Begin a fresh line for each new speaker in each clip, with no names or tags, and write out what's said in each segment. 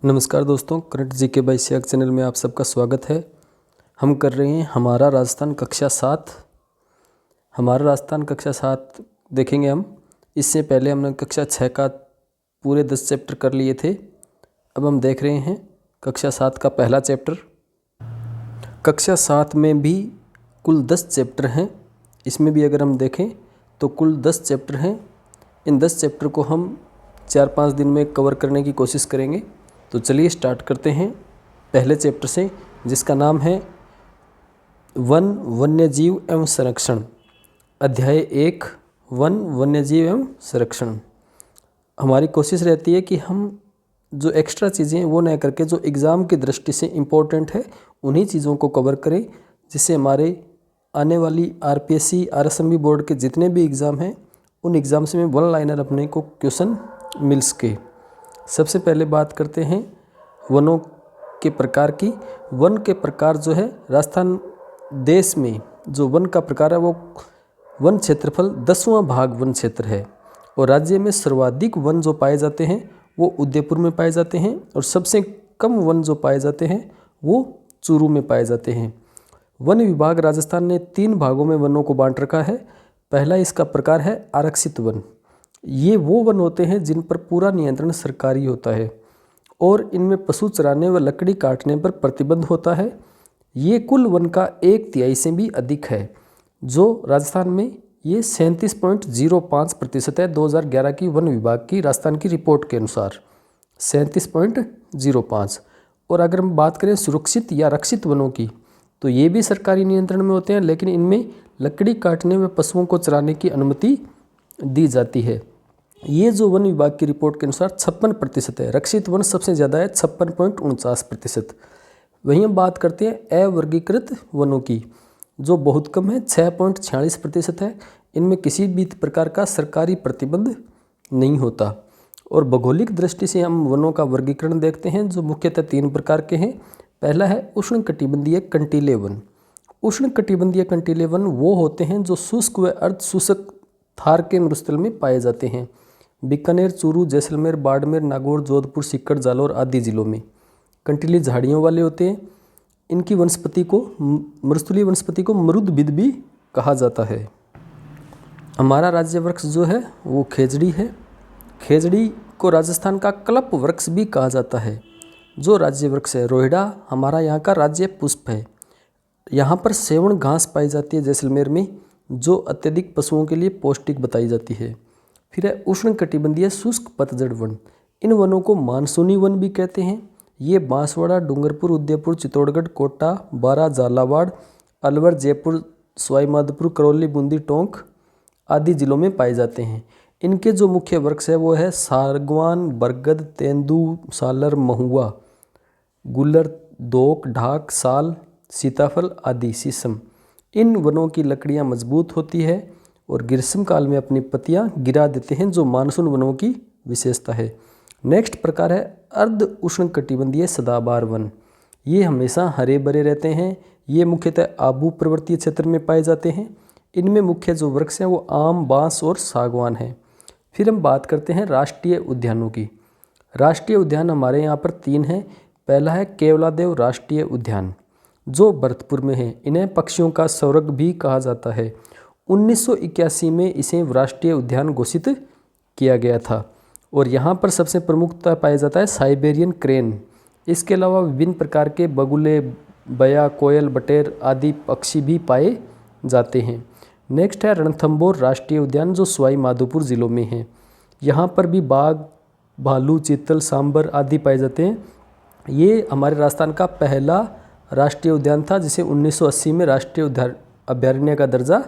नमस्कार दोस्तों, current GK by Siyag channel में आप सबका स्वागत है। हम कर रहे हैं हमारा राजस्थान कक्षा 7। हमारा राजस्थान कक्षा 7 देखेंगे हम। इससे पहले हमने कक्षा 6 का पूरे 10 चैप्टर कर लिए थे। अब हम देख रहे हैं कक्षा 7 का पहला चैप्टर। कक्षा 7 में भी कुल 10 चैप्टर हैं। इसमें भी अगर हम देखें तो कुल 10 चैप्टर हैं। इन 10 चैप्टर को हम 4-5 दिन में कवर करने की कोशिश करेंगे। तो चलिए स्टार्ट करते हैं पहले चैप्टर से, जिसका नाम है वन वन्यजीव एवं संरक्षण। अध्याय 1 वन वन्यजीव एवं संरक्षण। हमारी कोशिश रहती है कि हम जो एक्स्ट्रा चीज़ें हैं वो न करके जो एग्ज़ाम की दृष्टि से इम्पोर्टेंट है उन्हीं चीज़ों को कवर करें, जिससे हमारे आने वाली आरपीएससी आरएसएमबी बोर्ड के जितने भी एग्ज़ाम हैं उन एग्ज़ाम से में वन लाइनर अपने को क्वेश्चन मिल सके। सबसे पहले बात करते हैं वनों के प्रकार की। वन के प्रकार जो है, राजस्थान देश में जो वन का प्रकार है वो वन क्षेत्रफल 10वां भाग वन क्षेत्र है। और राज्य में सर्वाधिक वन जो पाए जाते हैं वो उदयपुर में पाए जाते हैं, और सबसे कम वन जो पाए जाते हैं वो चूरू में पाए जाते हैं। वन विभाग राजस्थान ने 3 भागों में वनों को बांट रखा है। पहला इसका प्रकार है आरक्षित वन। ये वो वन होते हैं जिन पर पूरा नियंत्रण सरकारी होता है और इनमें पशु चराने व लकड़ी काटने पर प्रतिबंध होता है। ये कुल वन का 1/3 से भी अधिक है, जो राजस्थान में ये 37.05% है। 2011 की वन विभाग की राजस्थान की रिपोर्ट के अनुसार 37.05। और अगर हम बात करें सुरक्षित या रक्षित वनों की, तो ये भी सरकारी नियंत्रण में होते हैं, लेकिन इनमें लकड़ी काटने व पशुओं को चराने की अनुमति दी जाती है। ये जो वन विभाग की रिपोर्ट के अनुसार 56% है। रक्षित वन सबसे ज़्यादा है 56.49%। वहीं हम बात करते हैं अवर्गीकृत वनों की, जो बहुत कम है 6.46% है। इनमें किसी भी प्रकार का सरकारी प्रतिबंध नहीं होता। और भौगोलिक दृष्टि से हम वनों का वर्गीकरण देखते हैं, जो मुख्यतः 3 प्रकार के हैं। पहला है उष्णकटिबंधीय कंटीले वन। उष्णकटिबंधीय कंटीले वन वो होते हैं जो शुष्क व अर्ध शुष्क थार के मरुस्थल में पाए जाते हैं। बीकानेर, चूरू, जैसलमेर, बाड़मेर, नागौर, जोधपुर, सीकर, जालौर आदि जिलों में कंटीली झाड़ियों वाले होते हैं। इनकी वनस्पति को मरुस्थलीय वनस्पति को मरुदबिद भी कहा जाता है। हमारा राज्य वृक्ष जो है वो खेजड़ी है। खेजड़ी को राजस्थान का कल्प वृक्ष भी कहा जाता है, जो राज्य वृक्ष है। रोहिड़ा हमारा यहाँ का राज्य पुष्प है। यहाँ पर सेवण घास पाई जाती है जैसलमेर में, जो अत्यधिक पशुओं के लिए पौष्टिक बताई जाती है। फिर है उष्णकटिबंधीय शुष्क पतझड़ वन। इन वनों को मानसूनी वन भी कहते हैं। ये बांसवाड़ा, डूंगरपुर, उदयपुर, चित्तौड़गढ़, कोटा, बारा, झालावाड़, अलवर, जयपुर, सवाईमाधोपुर, करौली, बूंदी, टोंक आदि जिलों में पाए जाते हैं। इनके जो मुख्य वृक्ष है वो है सागवान, बरगद, तेंदू, सालर, महुआ, गुल्लर, दोक, ढाक, साल, सीताफल आदि, शीशम। इन वनों की लकड़ियाँ मजबूत होती है और ग्रीष्म काल में अपनी पत्तियां गिरा देते हैं, जो मानसून वनों की विशेषता है। नेक्स्ट प्रकार है अर्ध उष्णकटिबंधीय सदाबहार वन। ये हमेशा हरे भरे रहते हैं। ये मुख्यतः आबू पर्वतीय क्षेत्र में पाए जाते हैं। इनमें मुख्य जो वृक्ष हैं वो आम, बांस और सागवान है। फिर हम बात करते हैं राष्ट्रीय उद्यानों की। राष्ट्रीय उद्यान हमारे यहाँ पर 3 हैं। पहला है केवलादेव राष्ट्रीय उद्यान, जो भरतपुर में है। इन्हें पक्षियों का स्वर्ग भी कहा जाता है। 1981 में इसे राष्ट्रीय उद्यान घोषित किया गया था। और यहाँ पर सबसे प्रमुखता पाया जाता है साइबेरियन क्रेन। इसके अलावा विभिन्न प्रकार के बगुले, बया, कोयल, बटेर आदि पक्षी भी पाए जाते हैं। नेक्स्ट है रणथंभौर राष्ट्रीय उद्यान, जो सवाई माधोपुर जिलों में है। यहाँ पर भी बाघ, भालू, चीतल, सांबर आदि पाए जाते हैं। ये हमारे राजस्थान का पहला राष्ट्रीय उद्यान था, जिसे 1980 में राष्ट्रीय उद्यान अभ्यारण्य का दर्जा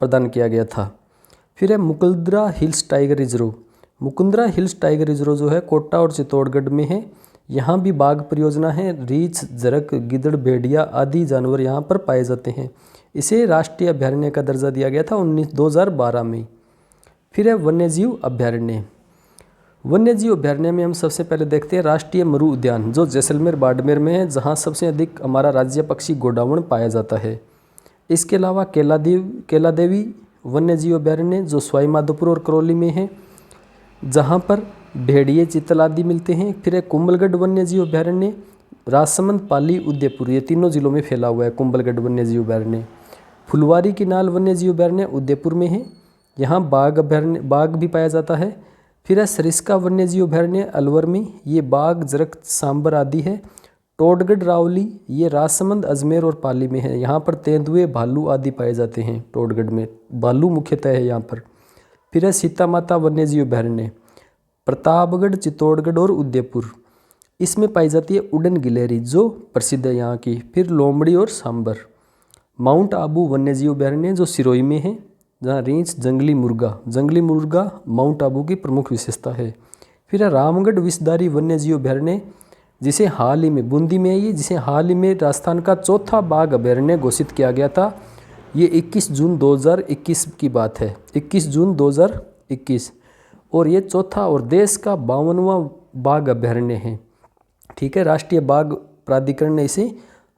प्रदान किया गया था। फिर है Mukundra hills tiger reserve. Mukundra hills tiger reserve जो है कोटा और चित्तौड़गढ़ में है। यहाँ भी बाघ परियोजना है। रीछ, जरक, गिद्धड़, भेड़िया आदि जानवर यहाँ पर पाए जाते हैं। इसे राष्ट्रीय अभ्यारण्य का दर्जा दिया गया था 2012 में। फिर है वन्यजीव अभ्यारण्य। वन्यजीव अभ्यारण्य में हम सबसे पहले देखते हैं राष्ट्रीय मरु उद्यान, जो जैसलमेर, बाड़मेर में है, जहाँ सबसे अधिक हमारा राज्य पक्षी गोडावण पाया जाता है। इसके अलावा केलादेवी वन्यजीव अभ्यारण्य, जो सवाईमाधोपुर और करौली में है, जहाँ पर भेड़िए चीतल आदि मिलते हैं। फिर है कुंभलगढ़ वन्य जीव अभयारण्य, राजसमंद, पाली, उदयपुर, ये तीनों जिलों में फैला हुआ है कुंभलगढ़ वन्य जीव अभयारण्य। फुलवारी की नाल वन्य जीव अभयारण्य उदयपुर में है, यहाँ बाघ भी पाया जाता है। फिर है सरिस्का वन्य जीव अभयारण्य अलवर में, ये बाघ, जरख, सांबर आदि है। टोडगढ़ रावली, ये राजसमंद, अजमेर और पाली में है, यहाँ पर तेंदुए, भालू आदि पाए जाते हैं। टोडगढ़ में भालू मुख्यतः है यहाँ पर। फिर है सीता माता वन्य जीव अभयारण्य, प्रतापगढ़, चित्तौड़गढ़ और उदयपुर, इसमें पाई जाती है उड़न गिलहरी जो प्रसिद्ध है यहाँ की। फिर लोमड़ी और सांबर। माउंट आबू वन्य जीव अभयारण्य जो सिरोही में है, जहाँ रींछ, जंगली मुर्गा माउंट आबू की प्रमुख विशेषता है। फिर है रामगढ़ विषधारी वन्य जीव अभयारण्य, जिसे हाल ही में बूंदी में है ये, जिसे हाल ही में राजस्थान का चौथा बाघ अभयारण्य घोषित किया गया था। ये 21 जून 2021 की बात है, 21 जून 2021, और ये चौथा और देश का 52वां बाघ अभयारण्य है। ठीक है, राष्ट्रीय बाघ प्राधिकरण ने इसे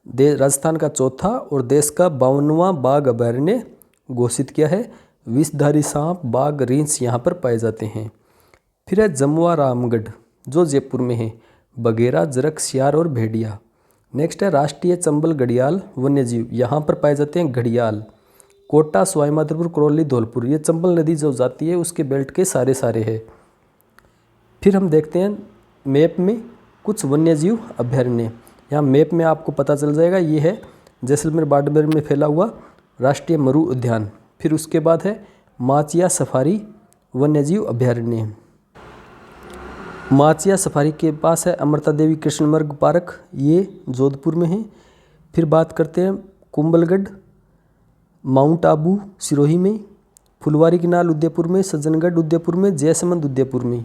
राजस्थान का चौथा और देश का 52वां बाघ अभयारण्य घोषित किया है। विषधारी सांप, बाघ, रींछ यहाँ पर पाए जाते हैं। फिर है जमुआ रामगढ़ जो जयपुर में है, बघेरा, जरख, सियार और भेड़िया। नेक्स्ट है राष्ट्रीय चंबल घड़ियाल वन्य जीव, यहाँ पर पाए जाते हैं घड़ियाल। कोटा, सवाईमाधोपुर, करौली, धौलपुर, ये चंबल नदी जो जाती है उसके बेल्ट के सारे है। फिर हम देखते हैं मैप में कुछ वन्य जीव अभयारण्य, यहाँ मैप में आपको पता चल जाएगा। ये है जैसलमेर बाड़मेर में फैला हुआ राष्ट्रीय मरु उद्यान। फिर उसके बाद है माचिया सफारी वन्य जीव अभयारण्य। माचिया सफारी के पास है अमृता देवी कृष्णमृग पार्क, ये जोधपुर में है। फिर बात करते हैं कुंभलगढ़, माउंट आबू सिरोही में, फुलवारी की नाल उदयपुर में, सज्जनगढ़ उदयपुर में, जयसमंद उदयपुर में।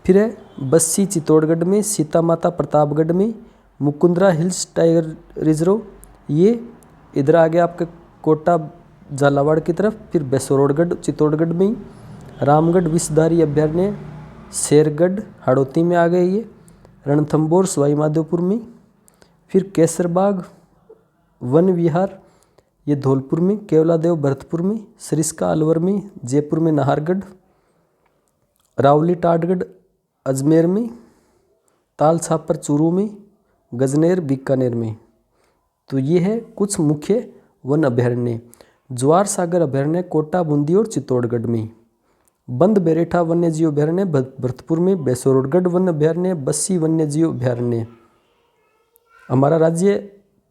फिर है बस्सी चित्तौड़गढ़ में, सीता माता प्रतापगढ़ में, मुकुंदरा हिल्स टाइगर रिजर्व, ये इधर आ गया आपके कोटा झालावाड़ की तरफ। फिर बेसरोड़गढ़ चित्तौड़गढ़ में, रामगढ़ विषधारी अभयारण्य शेरगढ़ हाड़ौती में आ गए ये, रणथंभौर सवाईमाधोपुर में। फिर केसरबाग वन विहार, ये धौलपुर में, केवलादेव भरतपुर में, सरिस्का अलवर में, जयपुर में नाहरगढ़, रावली टाटगढ़ अजमेर में, ताल छापर चूरू में, गजनेर बीकानेर में। तो ये है कुछ मुख्य वन अभयारण्य। ज्वार सागर अभयारण्य कोटा, बूंदी और चित्तौड़गढ़ में। बंद बेरेठा वन्य जीव अभयारण्य भरतपुर में, बेसरोड़गढ़ वन अभयारण्य, बस्सी वन्य जीव अभयारण्य। हमारा राज्य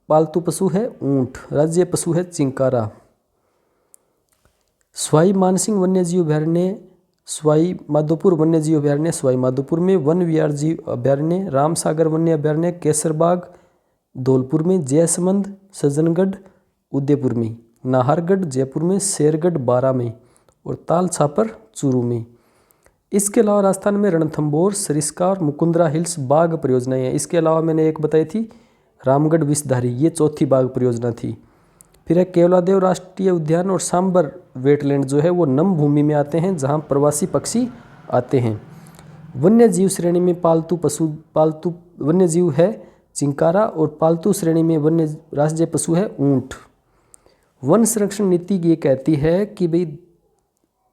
पालतू पशु है ऊंट, राज्य पशु है चिंकारा। सवाई मानसिंह वन्य जीव अभयारण्य सवाई माधोपुर वन्य जीव अभयारण्य सवाई माधोपुर में, वन विहार जीव अभयारण्य रामसागर वन्य अभयारण्य केसरबाग धौलपुर में, जयसमंद सज्जनगढ़ उदयपुर में, नाहरगढ़ जयपुर में, शेरगढ़ बारा में और ताल छापर चूरू में। इसके अलावा राजस्थान में रणथंभौर, सरिस्का और मुकुंदरा हिल्स बाघ परियोजनाएं हैं। इसके अलावा मैंने एक बताई थी रामगढ़ विषधारी, ये चौथी बाघ परियोजना थी। फिर है केवलादेव राष्ट्रीय उद्यान और सांबर वेटलैंड जो है वो नम भूमि में आते हैं जहाँ प्रवासी पक्षी आते हैं। वन्य जीव श्रेणी में पालतू वन्य जीव है चिंकारा और पालतू श्रेणी में वन्य राज्य पशु है ऊंट। वन संरक्षण नीति ये कहती है कि भाई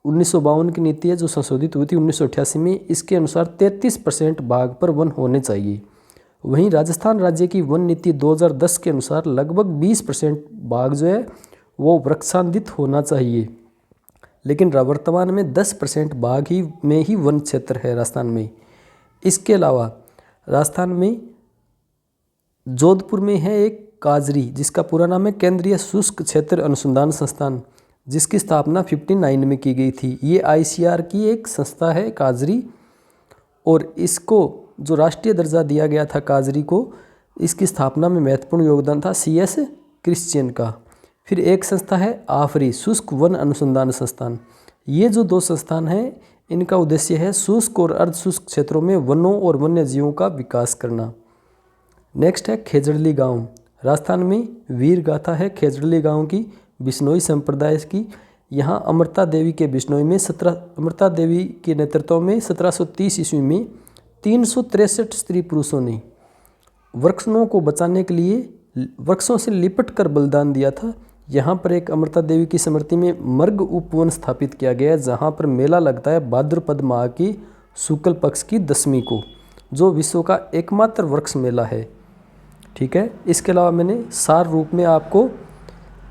1952 की नीति है जो संशोधित हुई थी 1988 में, इसके अनुसार 33% बाघ पर वन होने चाहिए। वहीं राजस्थान राज्य की वन नीति 2010 के अनुसार लगभग 20% बाघ जो है वो वृक्षांदित होना चाहिए, लेकिन वर्तमान में 10% बाघ में ही वन क्षेत्र है राजस्थान में। इसके अलावा राजस्थान में जोधपुर में है एक काजरी जिसका पूरा नाम है केंद्रीय शुष्क क्षेत्र अनुसंधान संस्थान, जिसकी स्थापना 59 में की गई थी। ये ICAR की एक संस्था है काजरी, और इसको जो राष्ट्रीय दर्जा दिया गया था काजरी को, इसकी स्थापना में महत्वपूर्ण योगदान था CS क्रिश्चियन का। फिर एक संस्था है आफरी शुष्क वन अनुसंधान संस्थान। ये जो दो संस्थान हैं इनका उद्देश्य है शुष्क और अर्ध शुष्क क्षेत्रों में वनों और वन्य जीवों का विकास करना। नेक्स्ट है खेजड़ली गांव, राजस्थान में वीर गाथा है खेजड़ली गांव की बिश्नोई संप्रदाय की। यहाँ अमृता देवी के बिश्नोई में अमृता देवी के नेतृत्व में 1730 ईस्वी में 363 स्त्री पुरुषों ने वृक्षों को बचाने के लिए वृक्षों से लिपट कर बलिदान दिया था। यहाँ पर एक अमृता देवी की स्मृति में मर्ग उपवन स्थापित किया गया है, जहाँ पर मेला लगता है भाद्रपद माह की शुक्ल पक्ष की 10वीं को, जो विश्व का एकमात्र वृक्ष मेला है। ठीक है, इसके अलावा मैंने सार रूप में आपको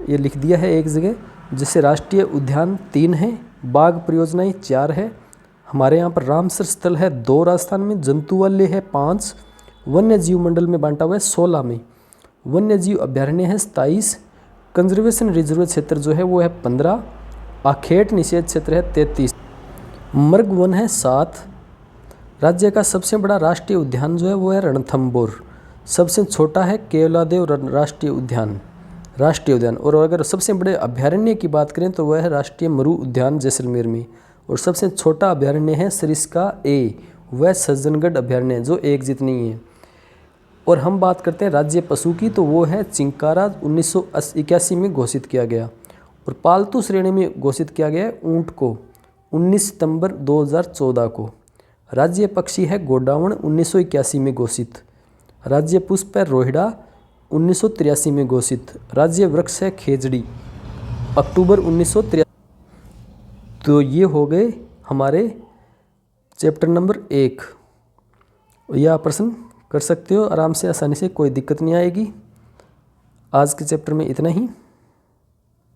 ये लिख दिया है एक जगह, जैसे राष्ट्रीय उद्यान 3 हैं, बाघ परियोजनाएं 4 है, हमारे यहाँ पर रामसर स्थल है 2 राजस्थान में, जंतुवल्य है 5, वन्य जीव मंडल में बांटा हुआ है 16 में, वन्य जीव अभ्यारण्य है 27, कंजर्वेशन रिजर्व क्षेत्र जो है वो है 15, आखेट निषेध क्षेत्र है 33, मृग वन है 7, राज्य का सबसे बड़ा राष्ट्रीय उद्यान जो है वो है रणथंभौर, सबसे छोटा है केवलादेव राष्ट्रीय उद्यान, और अगर सबसे बड़े अभ्यारण्य की बात करें तो वह है राष्ट्रीय मरु उद्यान जैसलमेर में, और सबसे छोटा अभ्यारण्य है सरिस्का ए, वह सज्जनगढ़ अभ्यारण्य जो एक जितनी है। और हम बात करते हैं राज्य पशु की, तो वो है चिंकारा 1981 में घोषित किया गया, और पालतू श्रेणी में घोषित किया गया है ऊंट को 19 सितंबर 2014 को। राज्य पक्षी है गोडावण 1981 में घोषित, राज्य पुष्प है रोहिड़ा 1983 में घोषित, राज्य वृक्ष है खेजड़ी अक्टूबर 1983। तो ये हो गए हमारे चैप्टर नंबर 1। यह प्रश्न कर सकते हो आराम से, आसानी से, कोई दिक्कत नहीं आएगी। आज के चैप्टर में इतना ही।